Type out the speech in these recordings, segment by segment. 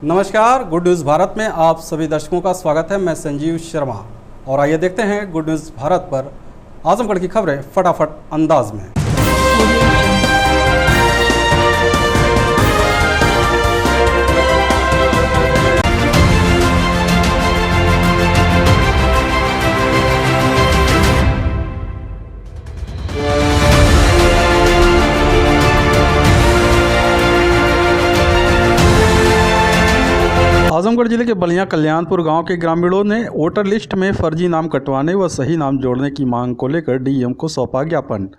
नमस्कार, good news Bharat में आप सभी दर्शकों का स्वागत है। मैं संजीव शर्मा और आइए देखते हैं गुड न्यूज़ भारत पर आजमगढ़ की खबरें फटाफट अंदाज में। आजमगढ़ जिले के बलिया कल्याणपुर गांव के ग्रामीणों ने वोटर लिस्ट में फर्जी नाम कटवाने व सही नाम जोड़ने की मांग को लेकर डीएम को सौंपा ज्ञापन।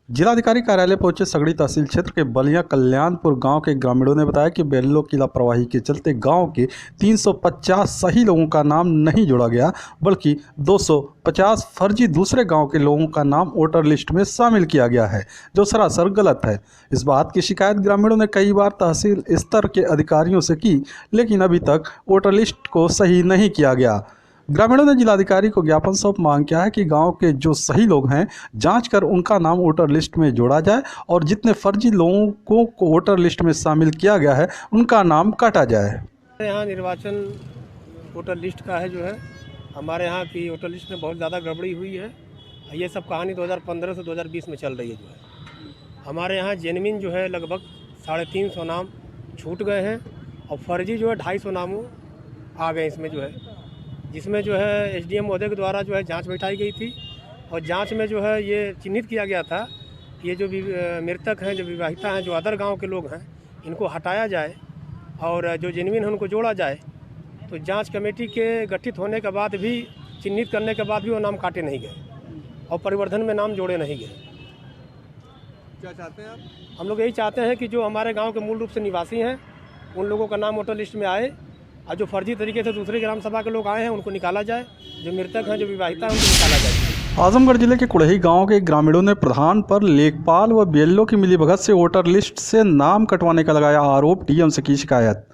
जिलाधिकारी कार्यालय पहुंचे सगड़ी तहसील क्षेत्र के बलिया कल्याणपुर गांव के ग्रामीणों ने बताया कि बेल्लो की लापरवाही के चलते गांव के 350 सही लोगों का नाम नहीं जोड़ा गया, बल्कि 250 फर्जी दूसरे गांव के लोगों का नाम वोटर लिस्ट में शामिल किया गया है, जो सरासर गलत है। इस बात की शिकायत ग्रामीणों ने कई बार तहसील स्तर के अधिकारियों से की, लेकिन अभी तक वोटर लिस्ट को सही नहीं किया गया। ग्रामीणों ने जिलाधिकारी को ज्ञापन सौंप मांग किया है कि गांव के जो सही लोग हैं जांच कर उनका नाम वोटर लिस्ट में जोड़ा जाए और जितने फर्जी लोगों को वोटर लिस्ट में शामिल किया गया है उनका नाम काटा जाए। यहाँ निर्वाचन वोटर लिस्ट का है जो है हमारे यहाँ की वोटर लिस्ट में बहुत ज़्यादा गड़बड़ी हुई है। ये सब कहानी 2015 से 2020 में चल रही है। जो है हमारे यहाँ जेनविन जो है लगभग 350 नाम छूट गए हैं और फर्जी जो है 250 नाम आ गए इसमें जो है, जिसमें जो है एसडीएम महोदय के द्वारा जो है जांच बैठाई गई थी और जांच में जो है ये चिन्हित किया गया था ये जो मृतक हैं, जो विवाहिता हैं, जो अदर गांव के लोग हैं, इनको हटाया जाए और जो जेन्युइन है उनको जोड़ा जाए। तो जांच कमेटी के गठित होने के बाद भी, चिन्हित करने के बाद भी वो नाम काटे नहीं गए और परिवर्धन में नाम जोड़े नहीं गए। क्या चाहते हैं आप? हम लोग यही चाहते हैं कि जो हमारे गाँव के मूल रूप से निवासी हैं उन लोगों का नाम वोटर लिस्ट में आए और जो फर्जी तरीके से दूसरे ग्राम सभा के लोग आए हैं उनको निकाला जाए, जो मृतक हैं, जो विवाहिता हैं, उनको निकाला जाए। आजमगढ़ जिले के कुड़ही गांव के ग्रामीणों ने प्रधान पर लेखपाल व बीएलओ की मिलीभगत से वोटर लिस्ट से नाम कटवाने का लगाया आरोप, डीएम से की शिकायत।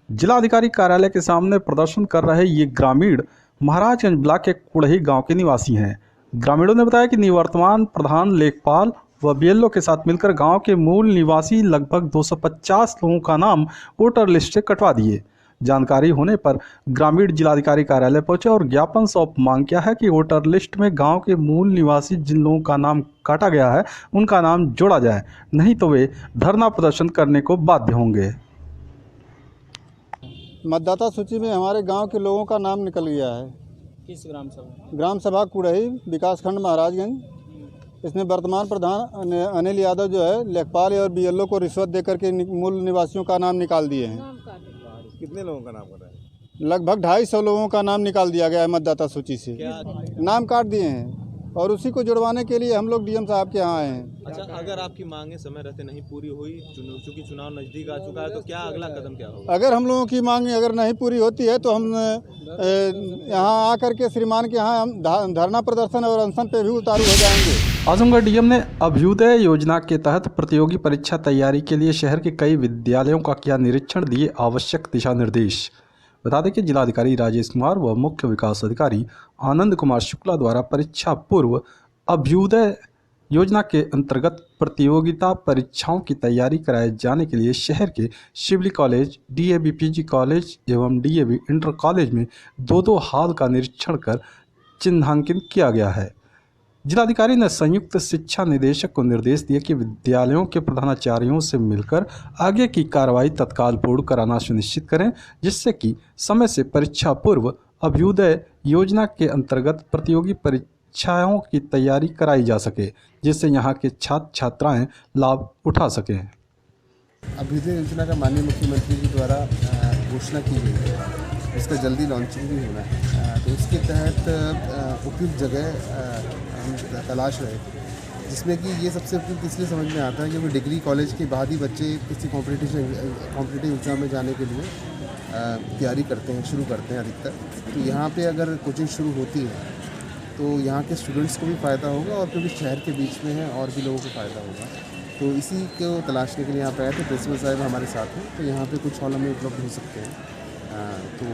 जिलाधिकारी कार्यालय के सामने प्रदर्शन कर रहे ये ग्रामीण महाराजगंज ब्लॉक के कुड़ही गाँव के निवासी हैं। ग्रामीणों ने बताया कि निवर्तमान प्रधान लेखपाल व बीएलओ के साथ मिलकर गाँव के मूल निवासी लगभग 250 लोगों का नाम वोटर लिस्ट से कटवा दिए। जानकारी होने पर ग्रामीण जिलाधिकारी कार्यालय पहुंचे और ज्ञापन सौंप मांग किया है कि वोटर लिस्ट में गांव के मूल निवासी जिन लोगों का नाम काटा गया है उनका नाम जोड़ा जाए, नहीं तो वे धरना प्रदर्शन करने को बाध्य होंगे। मतदाता सूची में हमारे गांव के लोगों का नाम निकल गया है। किस ग्राम सभा? ग्राम सभा कुड़ही, विकासखंड महाराजगंज। इसमें वर्तमान प्रधान अनिल यादव जो है लेखपाल और बीएलओ को रिश्वत देकर के मूल निवासियों का नाम निकाल दिए हैं। कितने लोगों का नाम कर रहे हैं? लगभग 250 लोगों का नाम निकाल दिया गया है मतदाता सूची से। नाम काट दिए हैं और उसी को जुड़वाने के लिए हम लोग डीएम साहब के यहाँ आए हैं। अच्छा, अगर आपकी मांगें समय रहते नहीं पूरी हुई, चूंकि चुनाव नज़दीक आ चुका है, तो क्या अगला कदम क्या होगा? अगर हम लोगों की मांग अगर नहीं पूरी होती है तो हम यहाँ आकर के श्रीमान के यहाँ हम धरना प्रदर्शन और अनशन पे भी उतारू हो जाएंगे। आजमगढ़ डीएम ने अभ्युदय योजना के तहत प्रतियोगी परीक्षा तैयारी के लिए शहर के कई विद्यालयों का किया निरीक्षण, दिए आवश्यक दिशा निर्देश। बता दें कि जिलाधिकारी राजेश कुमार व मुख्य विकास अधिकारी आनंद कुमार शुक्ला द्वारा परीक्षा पूर्व अभ्युदय योजना के अंतर्गत प्रतियोगिता परीक्षाओं की तैयारी कराए जाने के लिए शहर के शिवली कॉलेज, डीएवी पीजी कॉलेज एवं डीएवी इंटर कॉलेज में 2-2 हॉल का निरीक्षण कर चिन्हांकित किया गया है। जिलाधिकारी ने संयुक्त शिक्षा निदेशक को निर्देश दिए कि विद्यालयों के प्रधानाचार्यों से मिलकर आगे की कार्रवाई तत्काल पूर्ण कराना सुनिश्चित करें, जिससे कि समय से परीक्षा पूर्व अभ्युदय योजना के अंतर्गत प्रतियोगी परीक्षाओं की तैयारी कराई जा सके, जिससे यहाँ के छात्र छात्राएं लाभ उठा सकें। अभ्युदय योजना का माननीय मुख्यमंत्री जी द्वारा घोषणा की गई है, इसका जल्दी लॉन्चिंग भी होना है। तो इसके तहत उपयुक्त जगह हम तलाश रहे थे, जिसमें कि ये सबसे उपयुक्त इसलिए समझ में आता है क्योंकि डिग्री कॉलेज के बाद ही बच्चे किसी कॉम्पिटिटिव एग्ज़ाम में जाने के लिए तैयारी करते हैं, शुरू करते हैं अधिकतर। तो यहाँ पे अगर कोचिंग शुरू होती है तो यहाँ के स्टूडेंट्स को भी फ़ायदा होगा और क्योंकि शहर के बीच में है और भी लोगों को फ़ायदा होगा। तो इसी को तलाशने के लिए यहाँ पे आए थे। प्रिंसिपल साहब हमारे साथ हैं, तो यहाँ पे कुछ हॉल हमें उपलब्ध हो सकते हैं, तो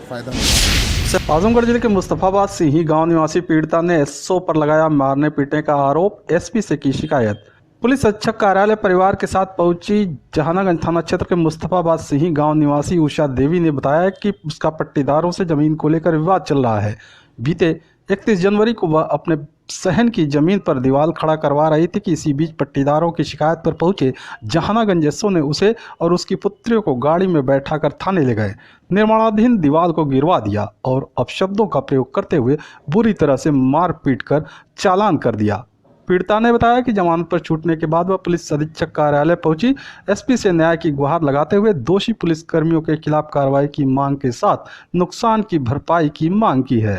फ़ायदा होगा। आजमगढ़ जिले के मुस्तफाबाद सिंही गांव निवासी पीड़िता ने एसओ पर लगाया मारने पीटने का आरोप, एसपी से की शिकायत। पुलिस अधीक्षक कार्यालय परिवार के साथ पहुंची जहानागंज थाना क्षेत्र के मुस्तफाबाद सिंही गांव निवासी उषा देवी ने बताया कि उसका पट्टीदारों से जमीन को लेकर विवाद चल रहा है। बीते 31 जनवरी को वह अपने सहन की जमीन पर दीवार खड़ा करवा रही थी कि इसी बीच पट्टीदारों की शिकायत पर पहुंचे जहानागंज एसओ ने उसे और उसकी पुत्रियों को गाड़ी में बैठाकर थाने ले गए, निर्माणाधीन दीवार को गिरवा दिया और अपशब्दों का प्रयोग करते हुए बुरी तरह से मार पीट कर चालान कर दिया। पीड़िता ने बताया कि जमानत पर छूटने के बाद वह पुलिस अधीक्षक कार्यालय पहुंची। एसपी से न्याय की गुहार लगाते हुए दोषी पुलिस कर्मियों के खिलाफ कार्रवाई की मांग के साथ नुकसान की भरपाई की मांग की है।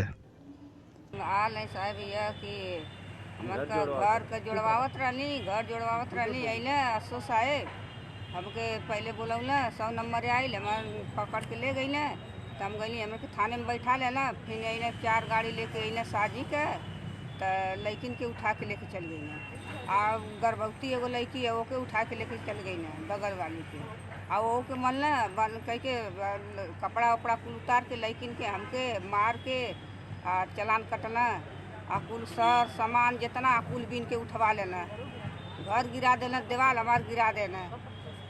हाल है साहब यह कि हमार का घर का जोड़वावत रहनी अइले असो साहेब हमके पहले बोलौला 100 नंबर आइल हमार पकड़ के ले गई तो हम गई हमें के थाने में बैठा लेना। फिर अइले 4 गाड़ी लेके अइले साजी के तो लड़किन के उठा के लेके चल गई आ गर्भवती एगो लड़की है ओके उठा के लेके चल गई बगल वाली के आ वो के मन बन कह के कपड़ा उपड़ा कुल उतार के लड़किन के हमके मार के आ चलान कटना आ कुल सर सामान जितना कुल बीन के उठवा लेना, घर गिरा देना, दीवार हमार गिरा देना,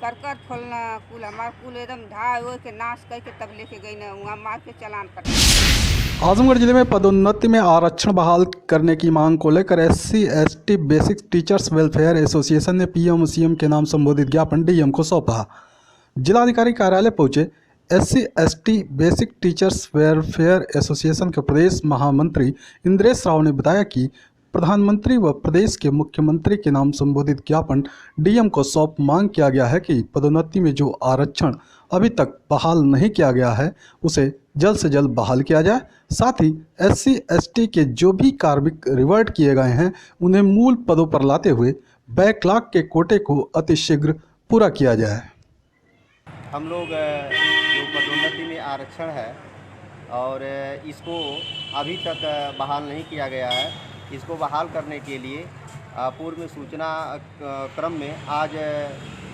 करकट खोलना, कुल हमार कुल एकदम ढाई हो के नाश करके तब लेके गई ना वहाँ मार के चलान कटना। आजमगढ़ जिले में पदोन्नति में आरक्षण बहाल करने की मांग को लेकर SC/ST basic teachers welfare association ने PM CM के नाम संबोधित ज्ञापन DM को सौंपा। जिलाधिकारी कार्यालय पहुंचे SC/ST basic teachers welfare association के प्रदेश महामंत्री इंद्रेश राव ने बताया कि प्रधानमंत्री व प्रदेश के मुख्यमंत्री के नाम संबोधित ज्ञापन DM को सौंप मांग किया गया है कि पदोन्नति में जो आरक्षण अभी तक बहाल नहीं किया गया है उसे जल्द से जल्द बहाल किया जाए। साथ ही SC/ST के जो भी कार्मिक रिवर्ट किए गए हैं उन्हें मूल पदों पर लाते हुए बैकलॉग के कोटे को अतिशीघ्र पूरा किया जाए। हम लोग जो पदोन्नति में आरक्षण है और इसको अभी तक बहाल नहीं किया गया है, इसको बहाल करने के लिए पूर्व में सूचना क्रम में आज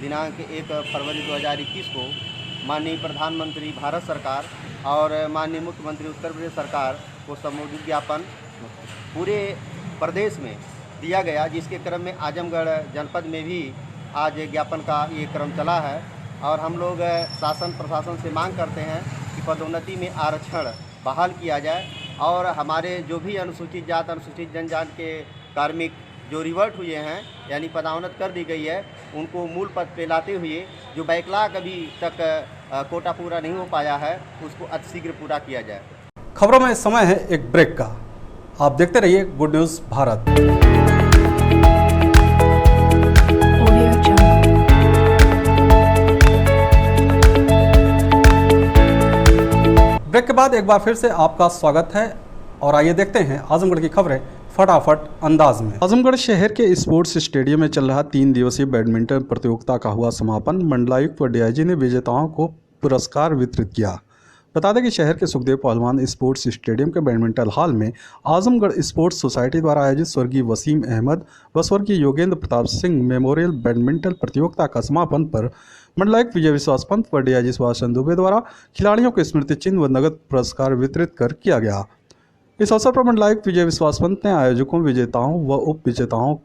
दिनांक 1 फरवरी 2021 को माननीय प्रधानमंत्री भारत सरकार और माननीय मुख्यमंत्री उत्तर प्रदेश सरकार को संबोधित ज्ञापन पूरे प्रदेश में दिया गया, जिसके क्रम में आजमगढ़ जनपद में भी आज ज्ञापन का ये क्रम चला है। और हम लोग शासन प्रशासन से मांग करते हैं कि पदोन्नति में आरक्षण बहाल किया जाए और हमारे जो भी अनुसूचित जात अनुसूचित जनजाति के कार्मिक जो रिवर्ट हुए हैं यानी पदोन्नत कर दी गई है उनको मूल पद पे लाते हुए जो बैकलॉग अभी तक कोटा पूरा नहीं हो पाया है उसको अतिशीघ्र पूरा किया जाए। खबरों में समय है एक ब्रेक का। आप देखते रहिए गुड न्यूज़ भारत। ब्रेक के बाद एक बार फिर से आपका स्वागत है और आइए देखते हैं आजमगढ़ की खबरें फटाफट अंदाज में। आजमगढ़ शहर के स्पोर्ट्स स्टेडियम में चल रहा 3 दिवसीय बैडमिंटन प्रतियोगिता का हुआ समापन। मंडलायुक्त व DIG ने विजेताओं को पुरस्कार वितरित किया। बता दें कि शहर के सुखदेव पहलवान स्पोर्ट्स स्टेडियम के बैडमिंटन हॉल में आजमगढ़ स्पोर्ट्स सोसाइटी द्वारा आयोजित स्वर्गीय वसीम अहमद व स्वर्गीय योगेंद्र प्रताप सिंह मेमोरियल बैडमिंटन प्रतियोगिता का समापन पर मंडलायुक्त विजय विश्वास पंत व DIG सुभाष चंद्र दुबे द्वारा खिलाड़ियों को स्मृति चिन्ह व नगद पुरस्कार वितरित कर किया गया। इस अवसर पर मंडलायुक्त विजय विश्वास पंत ने आयोजकों, विजेताओं व उप विजेताओं,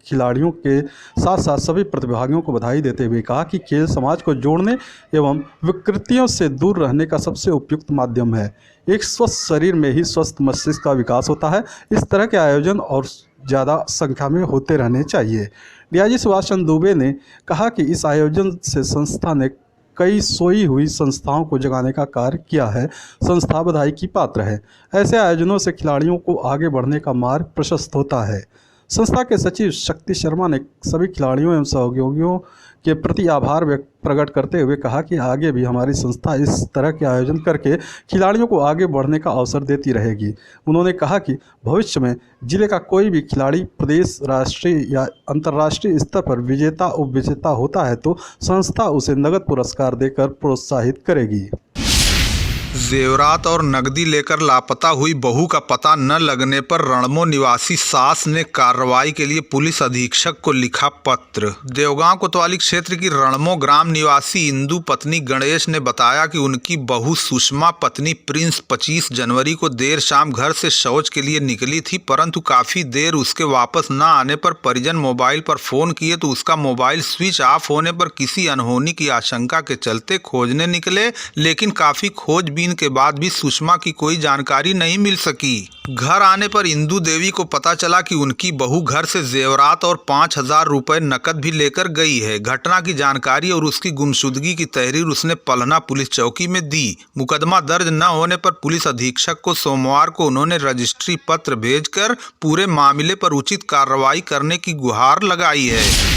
खिलाड़ियों के साथ साथ सभी प्रतिभागियों को बधाई देते हुए कहा कि खेल समाज को जोड़ने एवं विकृतियों से दूर रहने का सबसे उपयुक्त माध्यम है। एक स्वस्थ शरीर में ही स्वस्थ मस्तिष्क का विकास होता है। इस तरह के आयोजन और ज़्यादा संख्या में होते रहने चाहिए। DIG सुभाष चंद्र दुबे ने कहा कि इस आयोजन से संस्था ने कई सोई हुई संस्थाओं को जगाने का कार्य किया है। संस्था बधाई की पात्र है। ऐसे आयोजनों से खिलाड़ियों को आगे बढ़ने का मार्ग प्रशस्त होता है। संस्था के सचिव शक्ति शर्मा ने सभी खिलाड़ियों एवं सहयोगियों के प्रति आभार प्रकट करते हुए कहा कि आगे भी हमारी संस्था इस तरह के आयोजन करके खिलाड़ियों को आगे बढ़ने का अवसर देती रहेगी। उन्होंने कहा कि भविष्य में जिले का कोई भी खिलाड़ी प्रदेश, राष्ट्रीय या अंतर्राष्ट्रीय स्तर पर विजेता उपविजेता होता है तो संस्था उसे नगद पुरस्कार देकर प्रोत्साहित करेगी। जेवरात और नकदी लेकर लापता हुई बहू का पता न लगने पर रणमो निवासी सास ने कार्रवाई के लिए पुलिस अधीक्षक को लिखा पत्र। देवगांव कोतवाली क्षेत्र की रणमो ग्राम निवासी इंदु पत्नी गणेश ने बताया कि उनकी बहू सुषमा पत्नी प्रिंस 25 जनवरी को देर शाम घर से शौच के लिए निकली थी, परंतु काफी देर उसके वापस न आने पर परिजन मोबाइल पर फोन किए तो उसका मोबाइल स्विच ऑफ होने पर किसी अनहोनी की आशंका के चलते खोजने निकले, लेकिन काफी खोजबीन के बाद भी सुषमा की कोई जानकारी नहीं मिल सकी। घर आने पर इंदु देवी को पता चला कि उनकी बहू घर से जेवरात और 5,000 रुपए नकद भी लेकर गई है। घटना की जानकारी और उसकी गुमशुदगी की तहरीर उसने पलना पुलिस चौकी में दी। मुकदमा दर्ज न होने पर पुलिस अधीक्षक को सोमवार को उन्होंने रजिस्ट्री पत्र भेजकर पूरे मामले पर उचित कार्रवाई करने की गुहार लगाई है।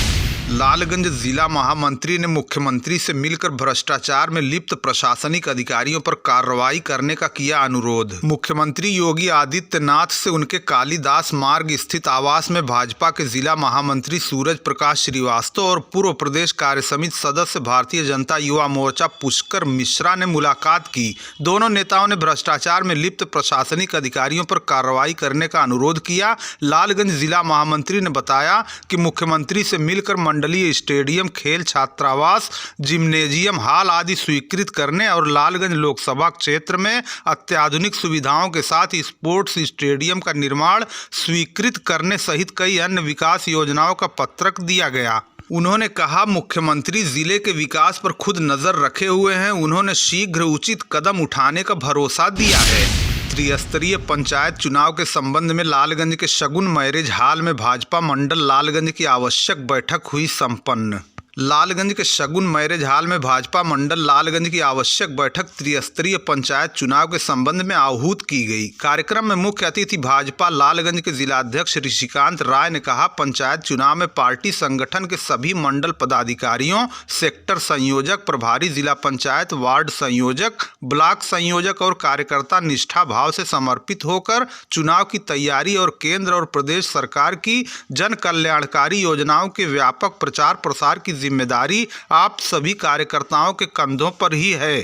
लालगंज जिला महामंत्री ने मुख्यमंत्री से मिलकर भ्रष्टाचार में लिप्त प्रशासनिक अधिकारियों पर कार्रवाई करने का किया अनुरोध। मुख्यमंत्री योगी आदित्यनाथ से उनके कालीदास मार्ग स्थित आवास में भाजपा के जिला महामंत्री सूरज प्रकाश श्रीवास्तव और पूर्व प्रदेश कार्य समिति सदस्य भारतीय जनता युवा मोर्चा पुष्कर मिश्रा ने मुलाकात की। दोनों नेताओं ने भ्रष्टाचार में लिप्त प्रशासनिक अधिकारियों पर कार्रवाई करने का अनुरोध किया। लालगंज जिला महामंत्री ने बताया कि मुख्यमंत्री से मिलकर मंडलीय स्टेडियम, खेल छात्रावास, जिम्नेजियम हॉल आदि स्वीकृत करने और लालगंज लोकसभा क्षेत्र में अत्याधुनिक सुविधाओं के साथ स्पोर्ट्स स्टेडियम का निर्माण स्वीकृत करने सहित कई अन्य विकास योजनाओं का पत्रक दिया गया। उन्होंने कहा, मुख्यमंत्री जिले के विकास पर खुद नजर रखे हुए हैं। उन्होंने शीघ्र उचित कदम उठाने का भरोसा दिया है। त्रिस्तरीय पंचायत चुनाव के संबंध में लालगंज के शगुन मैरिज हॉल में भाजपा मंडल लालगंज की आवश्यक बैठक हुई संपन्न। लालगंज के शगुन मैरिज हॉल में भाजपा मंडल लालगंज की आवश्यक बैठक त्रिस्तरीय पंचायत चुनाव के संबंध में आहूत की गई। कार्यक्रम में मुख्य अतिथि भाजपा लालगंज के जिलाध्यक्ष ऋषिकांत राय ने कहा, पंचायत चुनाव में पार्टी संगठन के सभी मंडल पदाधिकारियों, सेक्टर संयोजक, प्रभारी जिला पंचायत, वार्ड संयोजक, ब्लॉक संयोजक और कार्यकर्ता निष्ठा भाव से समर्पित होकर चुनाव की तैयारी और केंद्र और प्रदेश सरकार की जन कल्याणकारी योजनाओं के व्यापक प्रचार प्रसार की जिम्मेदारी आप सभी कार्यकर्ताओं के कंधों पर ही है।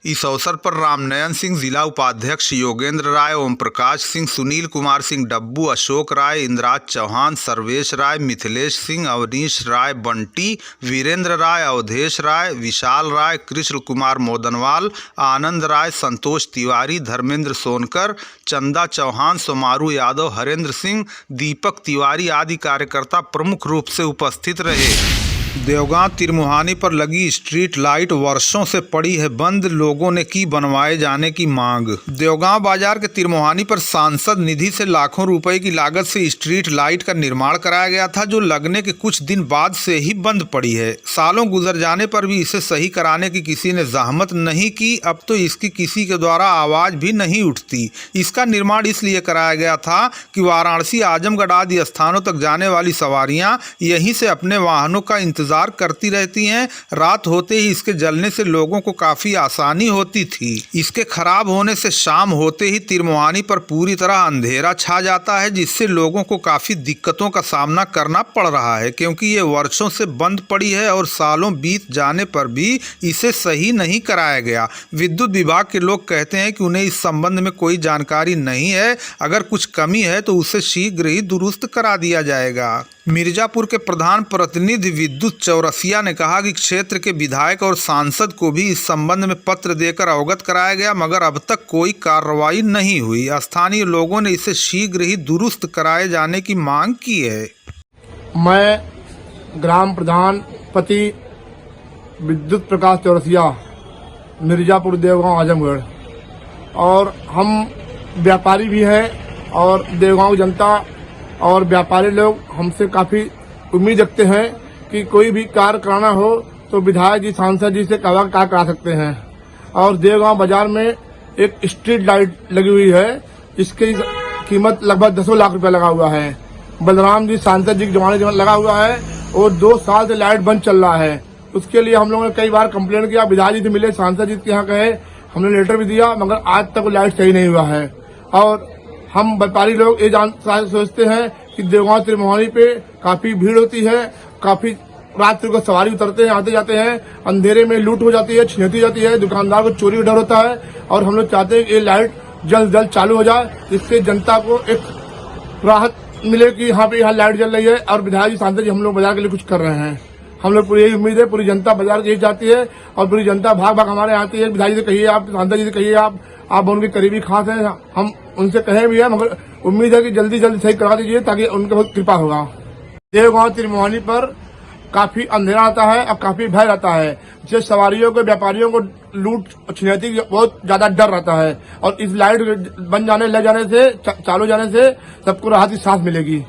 इस अवसर पर रामनयन सिंह, जिला उपाध्यक्ष योगेंद्र राय, ओम प्रकाश सिंह, सुनील कुमार सिंह डब्बू, अशोक राय, इंद्राज चौहान, सर्वेश राय, मिथिलेश सिंह, अवनीश राय, बंटी, वीरेंद्र राय, अवधेश राय, विशाल राय, कृष्ण कुमार मोदनवाल, आनंद राय, संतोष तिवारी, धर्मेंद्र सोनकर, चंदा चौहान, सोमारू यादव, हरेंद्र सिंह, दीपक तिवारी आदि कार्यकर्ता प्रमुख रूप से उपस्थित रहे। देवगांव तिरमुहानी पर लगी स्ट्रीट लाइट वर्षों से पड़ी है बंद, लोगों ने की बनवाए जाने की मांग। देवगांव बाजार के तिरमुहानी पर सांसद निधि से लाखों रुपए की लागत से स्ट्रीट लाइट का निर्माण कराया गया था, जो लगने के कुछ दिन बाद से ही बंद पड़ी है। सालों गुजर जाने पर भी इसे सही कराने की किसी ने जहमत नहीं की। अब तो इसकी किसी के द्वारा आवाज भी नहीं उठती। इसका निर्माण इसलिए कराया गया था कि वाराणसी, आजमगढ़ आदि स्थानों तक जाने वाली सवारियां यहीं से अपने वाहनों का इंतजार करती रहती हैं। रात होते ही इसके जलने से लोगों को काफी आसानी होती थी। इसके खराब होने से शाम होते ही तिरमुहानी पर पूरी तरह अंधेरा छा जाता है, जिससे लोगों को काफी दिक्कतों का सामना करना पड़ रहा है, क्योंकि ये वर्षों से बंद पड़ी है और सालों बीत जाने पर भी इसे सही नहीं कराया गया। विद्युत विभाग के लोग कहते हैं कि उन्हें इस संबंध में कोई जानकारी नहीं है। अगर कुछ कमी है तो उसे शीघ्र ही दुरुस्त करा दिया जाएगा। मिर्जापुर के प्रधान प्रतिनिधि विद्युत चौरसिया ने कहा कि क्षेत्र के विधायक और सांसद को भी इस संबंध में पत्र देकर अवगत कराया गया, मगर अब तक कोई कार्रवाई नहीं हुई। स्थानीय लोगों ने इसे शीघ्र ही दुरुस्त कराए जाने की मांग की है। मैं ग्राम प्रधान पति विद्युत प्रकाश चौरसिया, मिर्जापुर, देवगांव, आजमगढ़, और हम व्यापारी भी हैं और देवगांव जनता और व्यापारी लोग हमसे काफी उम्मीद रखते हैं कि कोई भी कार्य कराना हो तो विधायक जी, सांसद जी से कार्य करा सकते हैं। और देवगांव बाजार में एक स्ट्रीट लाइट लगी हुई है, इसकी कीमत लगभग 10 लाख रुपए लगा हुआ है। बलराम जी सांसद जी के जमाने में लगा हुआ है और 2 साल से लाइट बंद चल रहा है। उसके लिए हम लोगों ने कई बार कंप्लेंट किया, विधायक जी से मिले, सांसद जी के यहाँ गए, हमने लेटर भी दिया, मगर आज तक लाइट सही नहीं हुआ है। और हम व्यापारी लोग ये सोचते हैं कि देवगांव तिरमुहानी पे काफी भीड़ होती है, काफी रात को सवारी उतरते हैं, आते जाते हैं, अंधेरे में लूट हो जाती है, छिनती जाती है, दुकानदार को चोरी का डर होता है। और हम लोग चाहते हैं कि ये लाइट जल्द जल्द चालू हो जाए, जिससे जनता को एक राहत मिले कि यहाँ लाइट जल रही है और विधायक जी सांसद जी हम लोग बाजार के लिए कुछ कर रहे हैं। हम लोग पूरी यही उम्मीद है, पूरी जनता बाजार की यही चाहती है और पूरी जनता भाग भाग हमारे आती है। विधायक जी से कहिए, आप सांसद जी से कहिए, आप उनके करीबी खास हैं, हम उनसे कहे भी है, मगर उम्मीद है कि जल्दी जल्दी सही करा दीजिए ताकि उनके बहुत कृपा होगा। देवगांव त्रिमोहानी पर काफी अंधेरा आता है और काफी भय रहता है, जिससे सवारियों को, व्यापारियों को लूट छिनैती की बहुत ज्यादा डर रहता है। और इस लाइट बन जाने, लग जाने से, चालू जाने से सबको राहत की सांस मिलेगी।